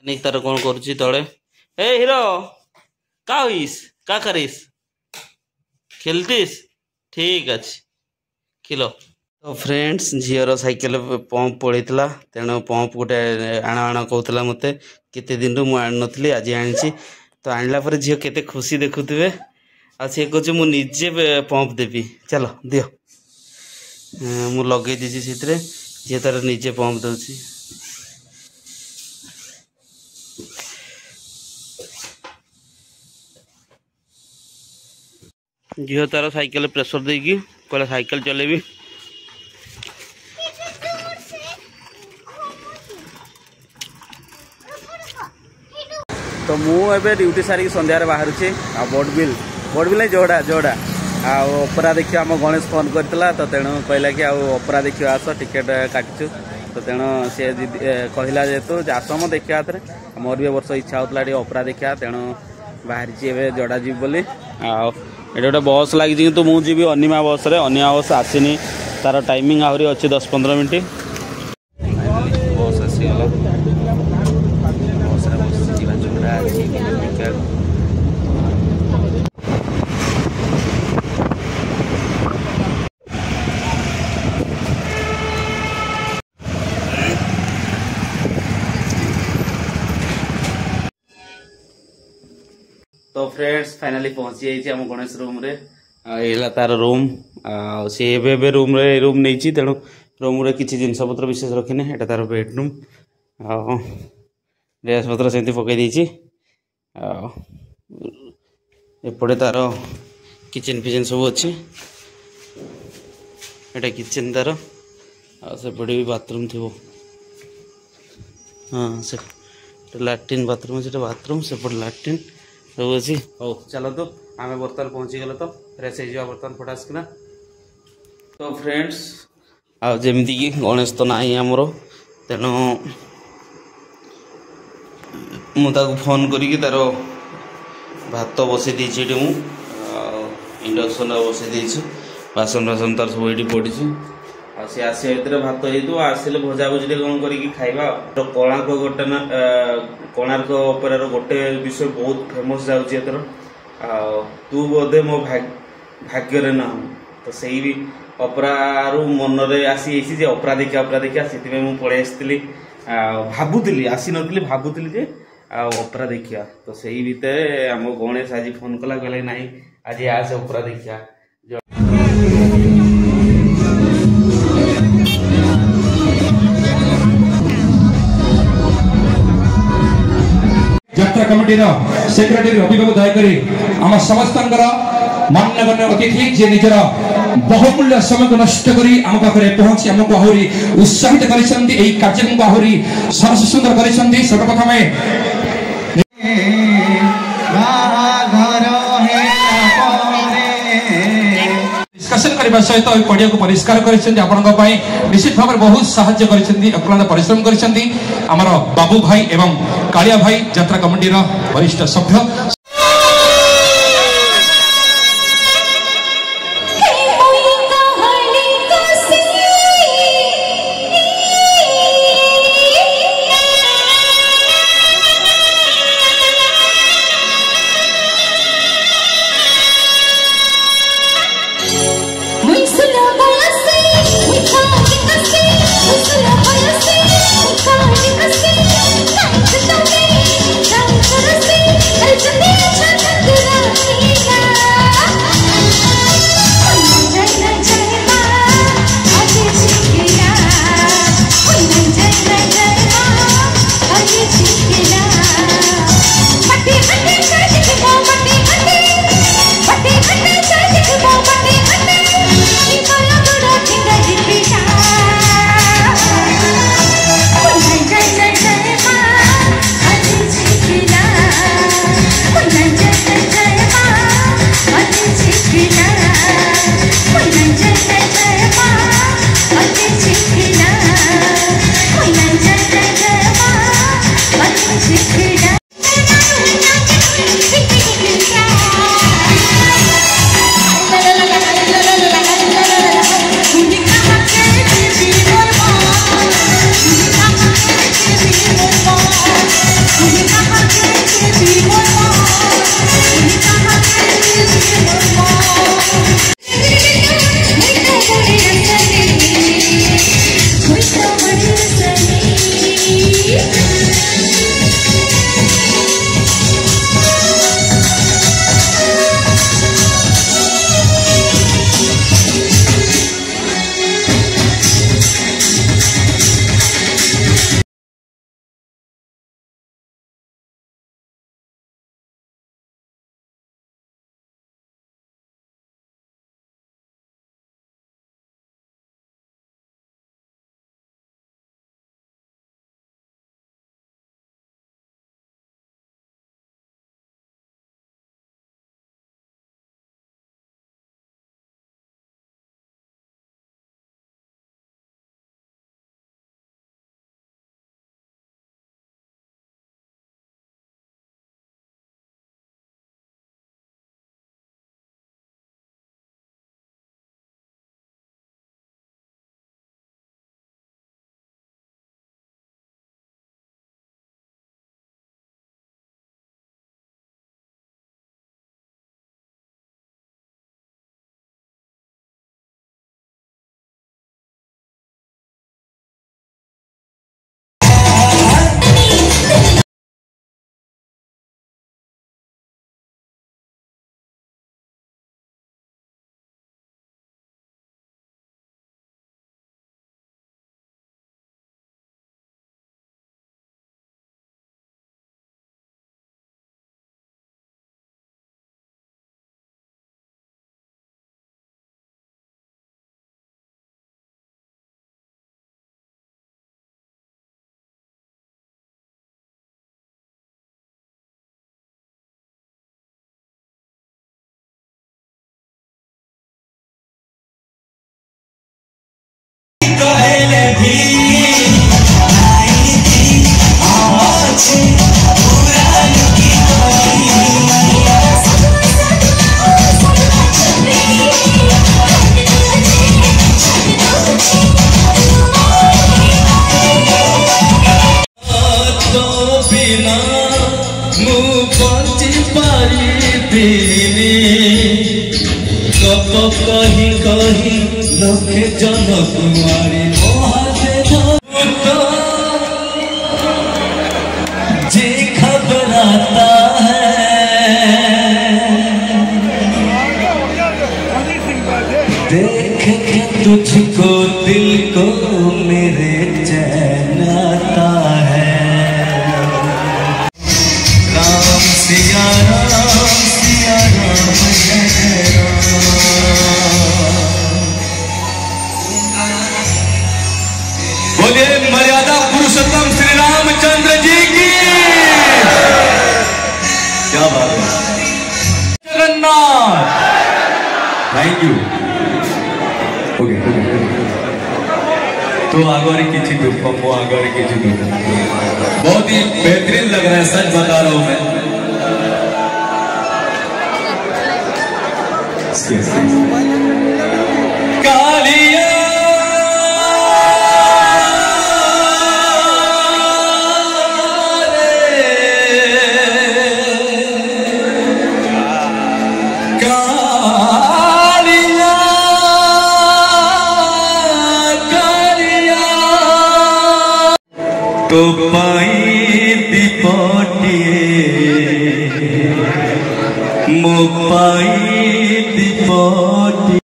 नहीं तार कौन करुच्ची तले ए हीरो का हुईस का करीस खेलतीस ठीक अच्छे खेल। तो फ्रेंड्स झीर साइकेल पंप पड़ता तेणु पंप गोटे आण आण कहला मत केते दिन मुझे आनी नी आज आनी तो आणला पर झील केते खुशी देखुवे आ सी कह मुझे पंप देवी चलो दियो मु लगे दीजिए से झी तार निजे पंप दूसरी झील तार साइकेल प्रेसर देगी कहला साइकेल चलेबी तो मुझे ड्यूटी सारिक संध्यार बाहर बोटबिल नहीं जोड़ा जोड़ा आपेरा देखिए आम गणेश फोन करता तो तेणु कहला कि आपेरा देखिए आस टिकेट काटचु तो तेणु सी कहला जेहेतु आस म देखा मोर भी वर्ष इच्छा होता अपेरा देखा तेणु बाहरी जोड़ा जी बोली ये गोटे बस लगी कितु मुझे अनिमा बस रे अनिमा बस आसनी तार टाइमिंग आहरी अच्छी 10-15 मिनट बस आसीगला तो फ्रेंड्स फाइनली पहुंची जाइए आम गणेश रूम रे ये तार रूम सी रूम रे रूम नहीं तेणु रूम रे किसी जिनस पत्र विशेष रखिने एटा तार बेडरूम ड्रेस पत्र से पकई देछि एपटे तार किचन फिचन सब अच्छे एटा किचन तार सेपटे भी बाथरूम थी हाँ से लैट्रिन बाथरूम से बाथरूम सेपटे लैट्रिन सब अच्छी हो चलो तो आम बर्तमान पहुँची गल तो फ्रेश हो बर्तमान फटास किना तो फ्रेंड्स आमती कि गणेश तो ना आमर तेणु मुझे फोन करी तार भात बसई देछि इंडक्शन बसई देछु बासन बासन तार सब ये पड़ी सी आसा भर भात हो आसिले भजा भुजी कौन करके खाइबा तो कोणार्क गोटे ना कोणार्क ओपेरार गोटे विषय बहुत फेमस जाऊँगी एथर तू बोधे मो भाग्य ना तो सही भी अपेरारू मन रे आसी अपेरा देखा से मुझे पलि आसती भावुली आसी नी भावुली जे अपेरा देखा तो सही भितर आम गणेश आज फोन कला कहला ना आज आस अपेरा देखा यात्रा कमिटी सेक्रेटरी रवि बाबू दयाकोरी आम समस्त मान्यगण्य अतिथि जे निजर बहुमूल्य समय को नष्ट करी आम पाखे पहुंची आमको आहरी उत्साहित कर कार्यक्रम को आहरी सरस सुंदर कर सर्वप्रथम डिस्कशन करने सहित पड़िया को परिष्कार कर निश्चित भाव में बहुत साहाय्य कर परिश्रम कर बाबू भाई एवं कालिया भाई यात्रा कमिटी वरिष्ठ सभ्य Hey, मु बंची पारिबिनी गप कही कही लोके जन कुमारी जे घबराता है देख के तुझको दिल को मेरे चैन आता है। राम सिया राम सिया राम जय राम। बोलिए मर्यादा पुरुषोत्तम श्री रामचंद्र जी की। क्या बात है। Jagannath thank you. ओके तो आगे किसी दुखो आगे किसी दुख बहुत ही बेहतरीन लग रहा है सच बता रहा हूं मैं। कालिया तो पाई दीपटिए मो पाई दीपटिए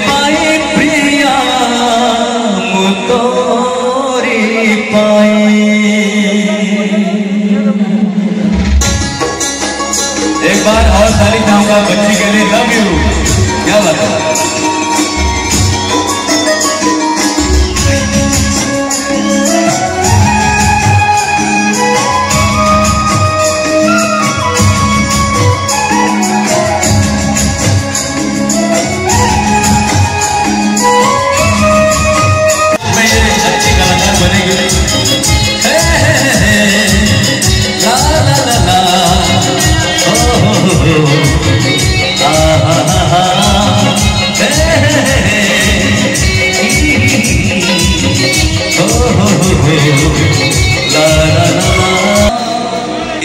पाई प्रिया मो तोरी पाई। एक बार और ताली चाहूंगा बच्ची के लिए। Love you. क्या बात है।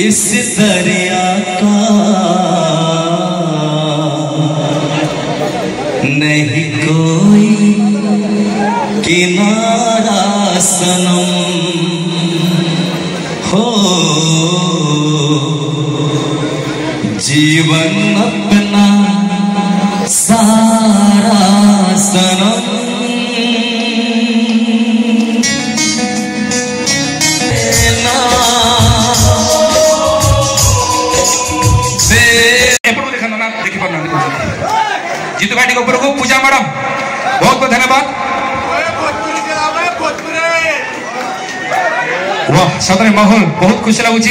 इस दरिया का नहीं कोई किनारा सनम हो जीवन अपना सारा सनम। जीतू भाई ऊपर को पूजा मैडम बहुत बहुत धन्यवाद। वाह सदरे माहौल बहुत खुशी लगुच।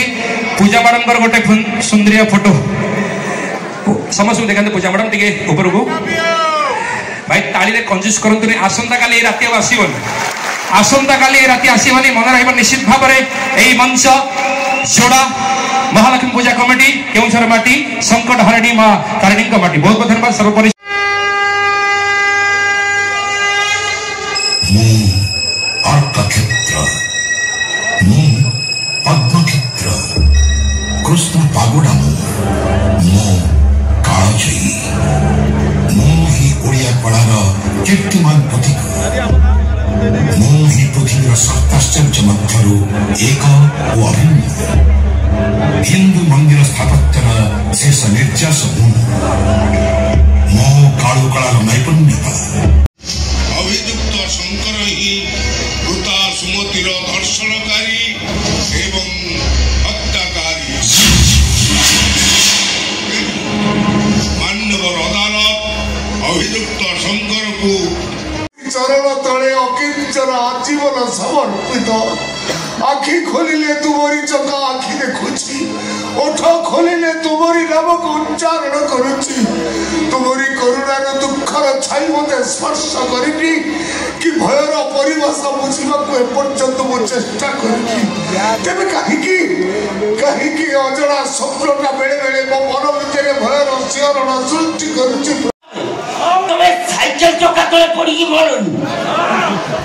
पूजा मैडम गोटे सुंदरिया फोटो समस्त देखा पूजा मैडम टे ऊपर को भाई ताली कंजूस करतुनि। आसंता काली राति आसबनी आसंता काली राति आसबनी मन रहा निश्चित भाव में यही मंच जोड़ा महालक्ष्मी पूजा कमिटी केउंझर माटी संकट हरिणी माँ तारिणी माटी बहुत बहुत धन्यवाद। सर्वोपरि पद्मक्षेत्र कृष्ण पागोड़ा मो कालजयी मो ही ओडिया कलार कीर्तिमान प्रतीक मो ही पृथ्वीर सप्ताश्चर्य मध्यरु एक ओ अभिन्न हिंदू मंदिर स्थापत्यर शेष निर्यास मो कालु कलार नैपुण्यता अभियुक्त शंकर ही वृता सुमतिर धर्षणकारी एवं हत्याकारी मान्यवर अदालत अभियुक्त शंकर को चरण तले अकिंचन आजीवन समर्पित। आखि खोलिले तुमरी चका आखि देखुची ओठ खोलिले तुमरी नाम को उच्चारण करुची। तुमरी करुणार दुखर छाई मते स्पर्श करिनी कि भयर परिवेश बुझा को एपर्यंत मो चेष्टा करी तेरे कहीं अजड़ा स्वप्नटा बेले बेले मो मन भितर भयर शिहरण सृष्टि करुची। साइकेल चक्का तले पड़ी मरुनी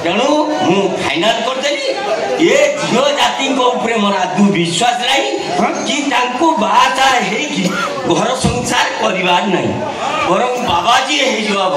तेणु मु फाइनाल करदेली ये झील जाति मोर आदमी विश्वास नहीं कि बाचा घर संसार करार नहीं बर बाबाजी हो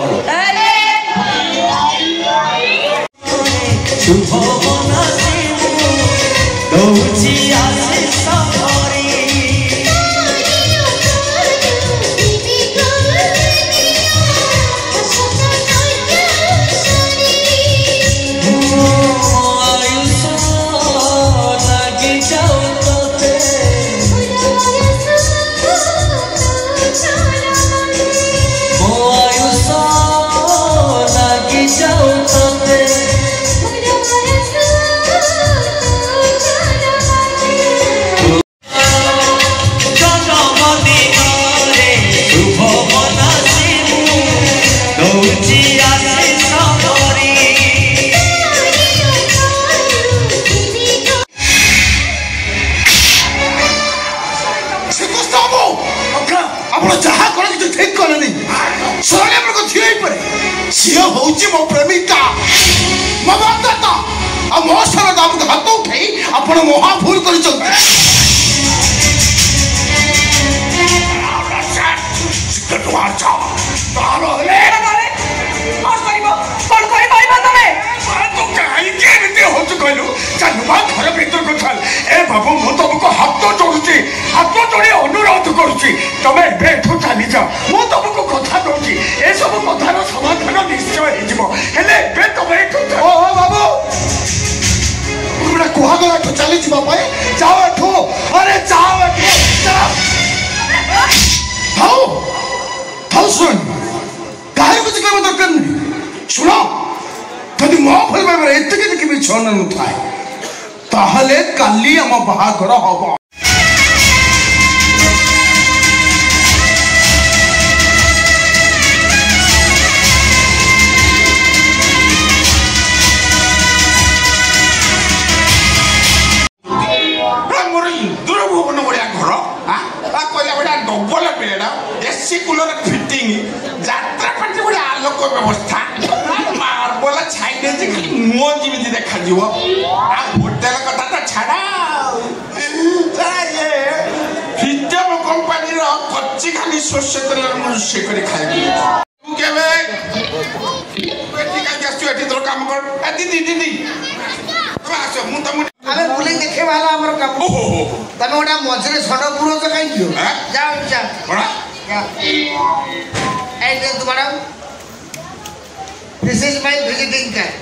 मो प्रेमिका मो बंधता आ मो सर हाथ उठे आपण महा भूल कर घर भीतर को चल ए बाबू मु तुमको हाथ जोड़ुची हाथ जोड़ी अनुरोध करुची तमे एठू चली जा मु तुमको कथा दउची ए सब कथार समाधान निश्चय हेजिबो हेले बे तमे ओ बाबू पुरा कोहा गला तो चली जिबा पाए जाओ एठू अरे जाओ एठू हाउ हाउ सुन काहे कुछ काम दरकार नहीं सुनो कदी मो फल बाबा एते के भी छन न थाए ताहले काली आम बाहाघर हम मोर इंदुर भुवन बड़िया घर कहला बड़ा double bed AC cooler fitting यात्रा पार्टी बड़िया आलोक व्यवस्था मार्बल छाई मुह जमी देखा होटेल कथा तो छाड़ा फिटम कंपानी कच्ची खाली शस्य तेल रोषे कर खाई तोर काम कर दीदी दीदी अबे बुले देखे वाला हमर काम तमे ओटा मझरे छड़ पुरो तो काई दियो जाओ जा बड़ा या ए दे तू madam this is my visiting card